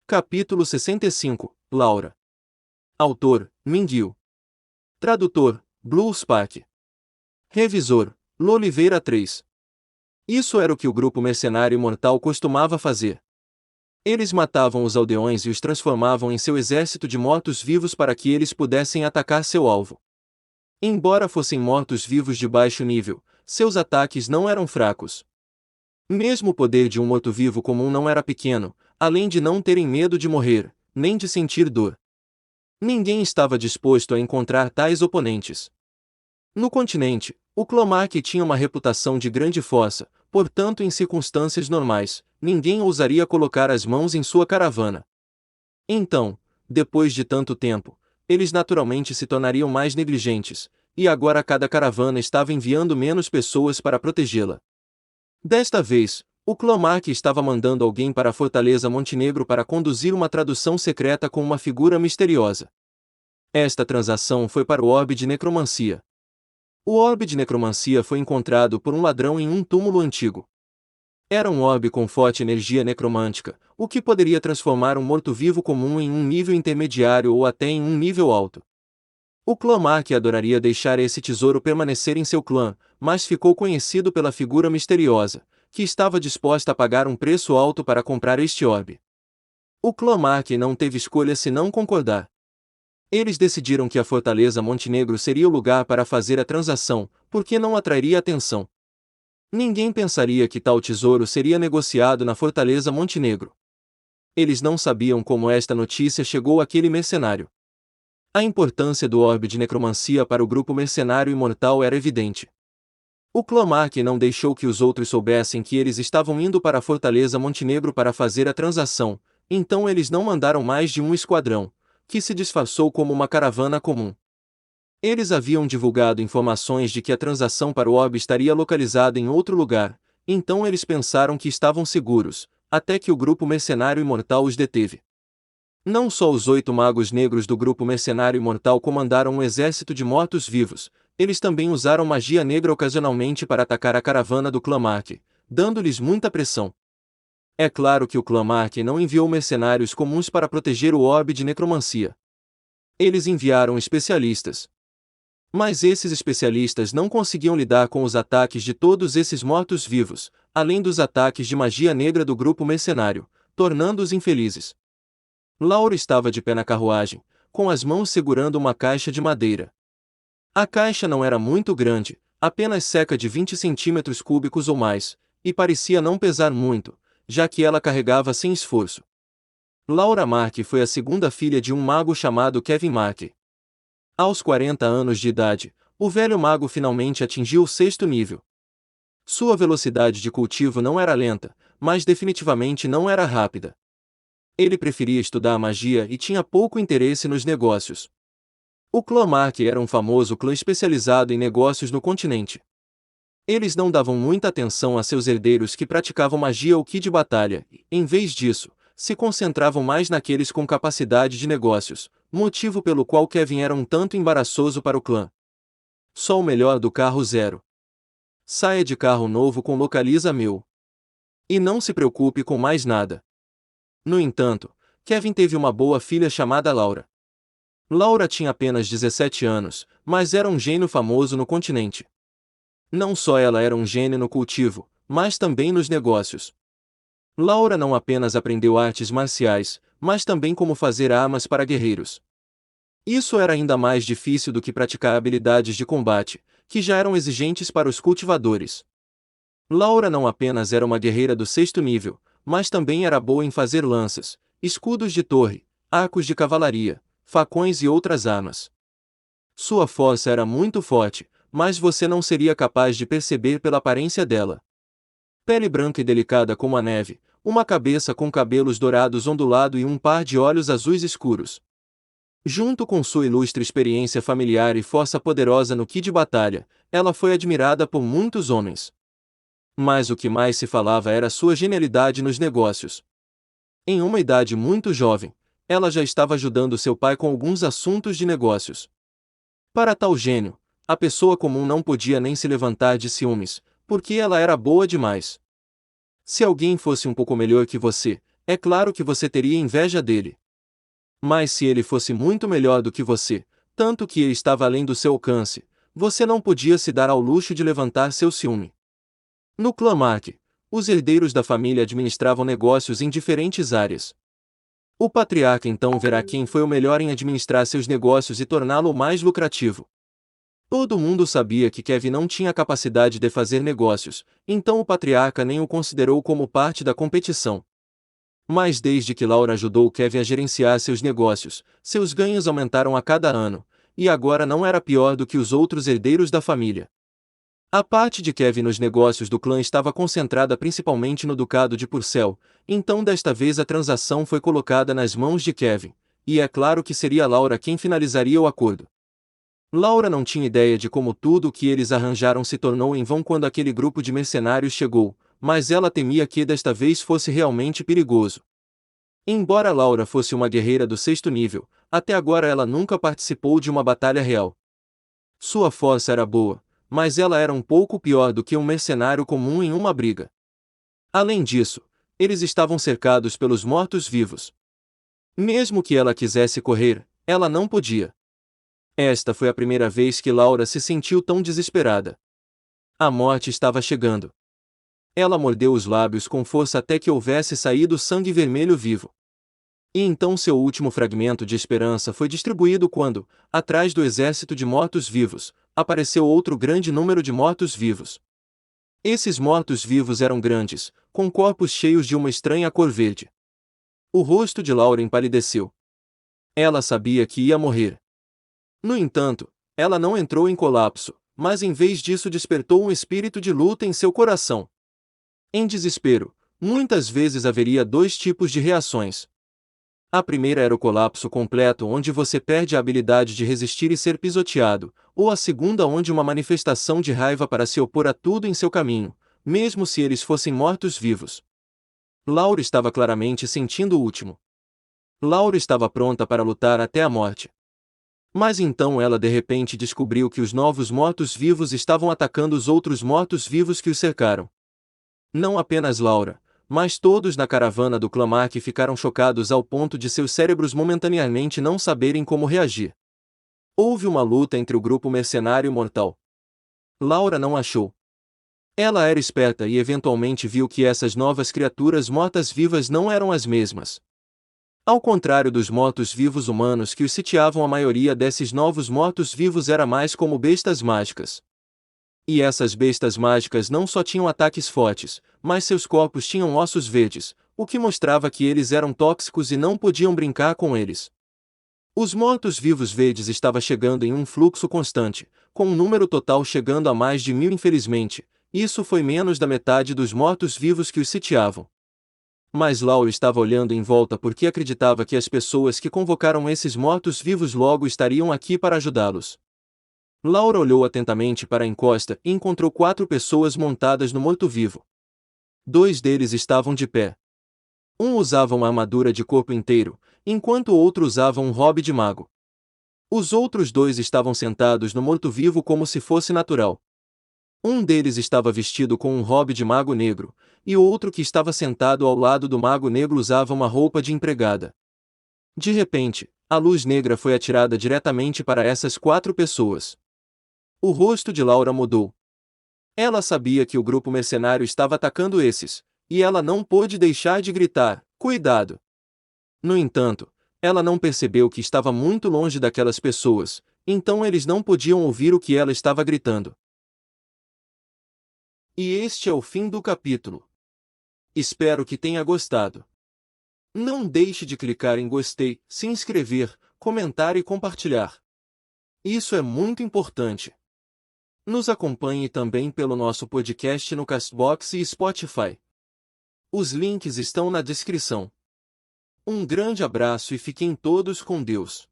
Capítulo 65, Laura. Autor, Mindil. Tradutor, Blue Spark. Revisor, Loliveira 3. Isso era o que o grupo mercenário imortal costumava fazer. Eles matavam os aldeões e os transformavam em seu exército de mortos-vivos para que eles pudessem atacar seu alvo. Embora fossem mortos-vivos de baixo nível, seus ataques não eram fracos. Mesmo o poder de um morto-vivo comum não era pequeno, além de não terem medo de morrer, nem de sentir dor. Ninguém estava disposto a encontrar tais oponentes. No continente, o Clomark tinha uma reputação de grande força, portanto, em circunstâncias normais, ninguém ousaria colocar as mãos em sua caravana. Então, depois de tanto tempo, eles naturalmente se tornariam mais negligentes, e agora cada caravana estava enviando menos pessoas para protegê-la. Desta vez, o Clomark estava mandando alguém para a Fortaleza Montenegro para conduzir uma tradução secreta com uma figura misteriosa. Esta transação foi para o orbe de necromancia. O orbe de necromancia foi encontrado por um ladrão em um túmulo antigo. Era um orbe com forte energia necromântica, o que poderia transformar um morto-vivo comum em um nível intermediário ou até em um nível alto. O Clomark adoraria deixar esse tesouro permanecer em seu clã, mas ficou conhecido pela figura misteriosa, que estava disposta a pagar um preço alto para comprar este orbe. O Clomark não teve escolha senão concordar. Eles decidiram que a Fortaleza Montenegro seria o lugar para fazer a transação, porque não atrairia atenção. Ninguém pensaria que tal tesouro seria negociado na Fortaleza Montenegro. Eles não sabiam como esta notícia chegou àquele mercenário. A importância do orbe de necromancia para o grupo mercenário imortal era evidente. O Clomark não deixou que os outros soubessem que eles estavam indo para a Fortaleza Montenegro para fazer a transação, então eles não mandaram mais de um esquadrão, que se disfarçou como uma caravana comum. Eles haviam divulgado informações de que a transação para o orbe estaria localizada em outro lugar, então eles pensaram que estavam seguros, até que o grupo mercenário imortal os deteve. Não só os 8 magos negros do grupo mercenário imortal comandaram um exército de mortos-vivos, eles também usaram magia negra ocasionalmente para atacar a caravana do Clomark, dando-lhes muita pressão. É claro que o Clomark não enviou mercenários comuns para proteger o orbe de necromancia. Eles enviaram especialistas. Mas esses especialistas não conseguiam lidar com os ataques de todos esses mortos-vivos, além dos ataques de magia negra do grupo mercenário, tornando-os infelizes. Laura estava de pé na carruagem, com as mãos segurando uma caixa de madeira. A caixa não era muito grande, apenas cerca de 20 centímetros cúbicos ou mais, e parecia não pesar muito, já que ela carregava sem esforço. Laura Mark foi a segunda filha de um mago chamado Kevin Mark. Aos 40 anos de idade, o velho mago finalmente atingiu o 6º nível. Sua velocidade de cultivo não era lenta, mas definitivamente não era rápida. Ele preferia estudar magia e tinha pouco interesse nos negócios. O Clomark era um famoso clã especializado em negócios no continente. Eles não davam muita atenção a seus herdeiros que praticavam magia ou ki de batalha, e, em vez disso, se concentravam mais naqueles com capacidade de negócios, motivo pelo qual Kevin era um tanto embaraçoso para o clã. Só o melhor do carro zero. Saia de carro novo com localiza meu. E não se preocupe com mais nada. No entanto, Kevin teve uma boa filha chamada Laura. Laura tinha apenas 17 anos, mas era um gênio famoso no continente. Não só ela era um gênio no cultivo, mas também nos negócios. Laura não apenas aprendeu artes marciais, mas também como fazer armas para guerreiros. Isso era ainda mais difícil do que praticar habilidades de combate, que já eram exigentes para os cultivadores. Laura não apenas era uma guerreira do 6º nível, mas também era boa em fazer lanças, escudos de torre, arcos de cavalaria, facões e outras armas. Sua força era muito forte, mas você não seria capaz de perceber pela aparência dela. Pele branca e delicada como a neve, uma cabeça com cabelos dourados ondulado e um par de olhos azuis escuros. Junto com sua ilustre experiência familiar e força poderosa no ki de batalha, ela foi admirada por muitos homens. Mas o que mais se falava era sua genialidade nos negócios. Em uma idade muito jovem, ela já estava ajudando seu pai com alguns assuntos de negócios. Para tal gênio, a pessoa comum não podia nem se levantar de ciúmes, porque ela era boa demais. Se alguém fosse um pouco melhor que você, é claro que você teria inveja dele. Mas se ele fosse muito melhor do que você, tanto que ele estava além do seu alcance, você não podia se dar ao luxo de levantar seu ciúme. No clã Mark, os herdeiros da família administravam negócios em diferentes áreas. O patriarca então verá quem foi o melhor em administrar seus negócios e torná-lo mais lucrativo. Todo mundo sabia que Kevin não tinha capacidade de fazer negócios, então o patriarca nem o considerou como parte da competição. Mas desde que Laura ajudou Kevin a gerenciar seus negócios, seus ganhos aumentaram a cada ano, e agora não era pior do que os outros herdeiros da família. A parte de Kevin nos negócios do clã estava concentrada principalmente no Ducado de Purcell, então desta vez a transação foi colocada nas mãos de Kevin, e é claro que seria Laura quem finalizaria o acordo. Laura não tinha ideia de como tudo o que eles arranjaram se tornou em vão quando aquele grupo de mercenários chegou, mas ela temia que desta vez fosse realmente perigoso. Embora Laura fosse uma guerreira do 6º nível, até agora ela nunca participou de uma batalha real. Sua força era boa, mas ela era um pouco pior do que um mercenário comum em uma briga. Além disso, eles estavam cercados pelos mortos-vivos. Mesmo que ela quisesse correr, ela não podia. Esta foi a primeira vez que Laura se sentiu tão desesperada. A morte estava chegando. Ela mordeu os lábios com força até que houvesse saído sangue vermelho vivo. E então seu último fragmento de esperança foi distribuído quando, atrás do exército de mortos-vivos, apareceu outro grande número de mortos-vivos. Esses mortos-vivos eram grandes, com corpos cheios de uma estranha cor verde. O rosto de Laura empalideceu. Ela sabia que ia morrer. No entanto, ela não entrou em colapso, mas em vez disso despertou um espírito de luta em seu coração. Em desespero, muitas vezes haveria dois tipos de reações. A primeira era o colapso completo, onde você perde a habilidade de resistir e ser pisoteado, ou a segunda, onde uma manifestação de raiva para se opor a tudo em seu caminho, mesmo se eles fossem mortos-vivos. Laura estava claramente sentindo o último. Laura estava pronta para lutar até a morte. Mas então ela de repente descobriu que os novos mortos-vivos estavam atacando os outros mortos-vivos que os cercaram. Não apenas Laura, mas todos na caravana do clã Mark ficaram chocados ao ponto de seus cérebros momentaneamente não saberem como reagir. Houve uma luta entre o grupo mercenário e mortal. Laura não achou. Ela era esperta e eventualmente viu que essas novas criaturas mortas-vivas não eram as mesmas. Ao contrário dos mortos-vivos humanos que os sitiavam, a maioria desses novos mortos-vivos era mais como bestas mágicas. E essas bestas mágicas não só tinham ataques fortes, mas seus corpos tinham ossos verdes, o que mostrava que eles eram tóxicos e não podiam brincar com eles. Os mortos-vivos verdes estavam chegando em um fluxo constante, com um número total chegando a mais de 1000. Infelizmente, isso foi menos da metade dos mortos-vivos que os sitiavam. Mas Laura estava olhando em volta porque acreditava que as pessoas que convocaram esses mortos-vivos logo estariam aqui para ajudá-los. Laura olhou atentamente para a encosta e encontrou 4 pessoas montadas no morto-vivo. 2 deles estavam de pé. Um usava uma armadura de corpo inteiro, enquanto o outro usava um robe de mago. Os outros 2 estavam sentados no morto-vivo como se fosse natural. Um deles estava vestido com um robe de mago negro, e o outro que estava sentado ao lado do mago negro usava uma roupa de empregada. De repente, a luz negra foi atirada diretamente para essas 4 pessoas. O rosto de Laura mudou. Ela sabia que o grupo mercenário estava atacando esses, e ela não pôde deixar de gritar: "Cuidado!". No entanto, ela não percebeu que estava muito longe daquelas pessoas, então eles não podiam ouvir o que ela estava gritando. E este é o fim do capítulo. Espero que tenha gostado. Não deixe de clicar em gostei, se inscrever, comentar e compartilhar. Isso é muito importante. Nos acompanhe também pelo nosso podcast no Castbox e Spotify. Os links estão na descrição. Um grande abraço e fiquem todos com Deus.